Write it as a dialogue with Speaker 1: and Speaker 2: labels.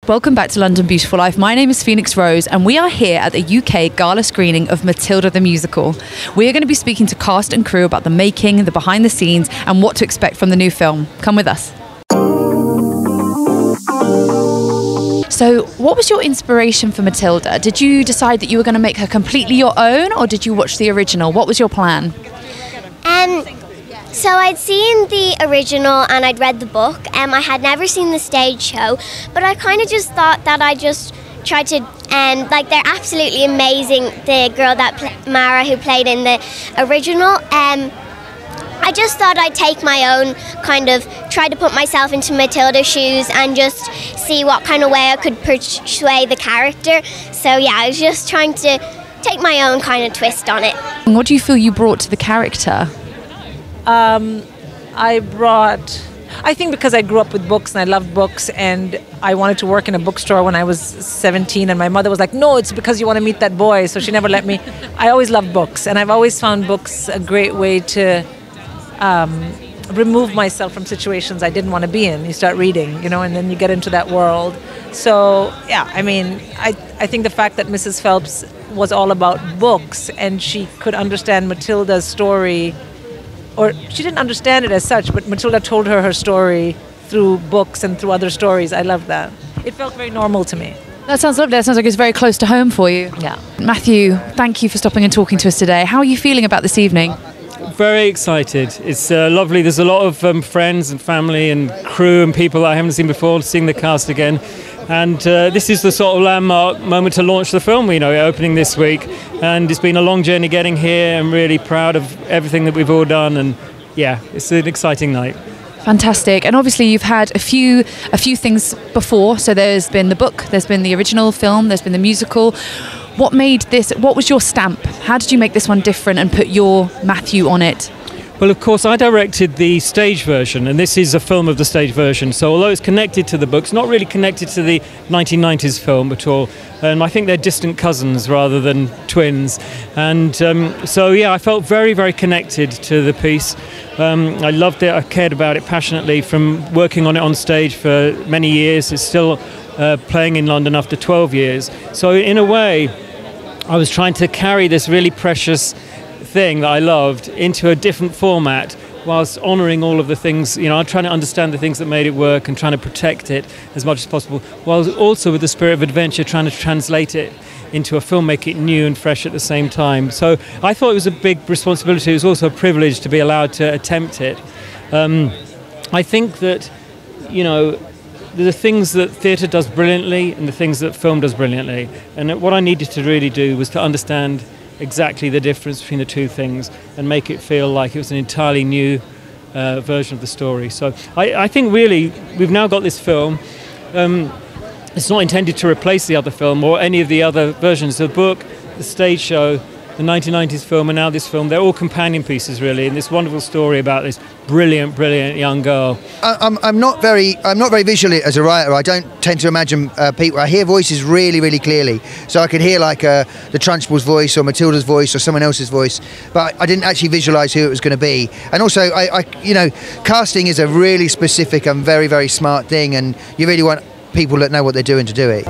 Speaker 1: Welcome back to London Beautiful Life. My name is Phoenix Rose and we are here at the UK Gala screening of Matilda the musical. We are going to be speaking to cast and crew about the making, the behind the scenes and what to expect from the new film. Come with us. So what was your inspiration for Matilda? Did you decide that you were going to make her completely your own, or did you watch the original? What was your plan?
Speaker 2: So I'd seen the original and I'd read the book. I had never seen the stage show, but I kind of just thought that I'd just try to, like, they're absolutely amazing. The girl Mara, who played in the original, I just thought I'd take my own, kind of try to put myself into Matilda's shoes and just see what kind of way I could portray the character. So yeah, I was just trying to take my own kind of twist on it.
Speaker 1: What do you feel you brought to the character?
Speaker 3: I think because I grew up with books and I loved books, and I wanted to work in a bookstore when I was 17, and my mother was like, no, it's because you want to meet that boy, so she never let me. I always loved books, and I've always found books a great way to remove myself from situations I didn't want to be in. You start reading, you know, and then you get into that world. So yeah, I mean, I think the fact that Mrs. Phelps was all about books and she could understand Matilda's story, or she didn't understand it as such, but Matilda told her story through books and through other stories. I love that. It felt very normal to me.
Speaker 1: That sounds lovely. That sounds like it's very close to home for you.
Speaker 3: Yeah.
Speaker 1: Matthew, thank you for stopping and talking to us today. How are you feeling about this evening?
Speaker 4: Very excited. It's lovely. There's a lot of friends and family and crew and people that I haven't seen before, seeing the cast again. And this is the sort of landmark moment to launch the film, you know, opening this week. And it's been a long journey getting here. I'm really proud of everything that we've all done. And yeah, it's an exciting night.
Speaker 1: Fantastic. And obviously you've had a few things before. So there's been the book, there's been the original film, there's been the musical. What made this, what was your stamp? How did you make this one different and put your Matthew on it?
Speaker 4: Well, of course, I directed the stage version, and this is a film of the stage version. So although it's connected to the book, it's not really connected to the 1990s film at all. And I think they're distant cousins rather than twins. And so, yeah, I felt very, very connected to the piece. I loved it. I cared about it passionately from working on it on stage for many years. It's still playing in London after 12 years. So in a way, I was trying to carry this really precious thing that I loved into a different format whilst honouring all of the things, you know, I'm trying to understand the things that made it work and trying to protect it as much as possible, while also with the spirit of adventure trying to translate it into a film, make it new and fresh at the same time. So I thought it was a big responsibility. It was also a privilege to be allowed to attempt it. I think that, you know, the things that theatre does brilliantly and the things that film does brilliantly. And what I needed to really do was to understand exactly the difference between the two things and make it feel like it was an entirely new version of the story. So I think really we've now got this film. It's not intended to replace the other film or any of the other versions. The book, the stage show, the 1990s film, and now this film, they're all companion pieces really in this wonderful story about this brilliant young girl.
Speaker 5: I'm not very visual as a writer. I don't tend to imagine people. I hear voices really clearly, so I could hear like the Trunchbull's voice or Matilda's voice or someone else's voice, but I didn't actually visualise who it was going to be. And also, I you know, casting is a really specific and very smart thing, and you really want people that know what they're doing to do it.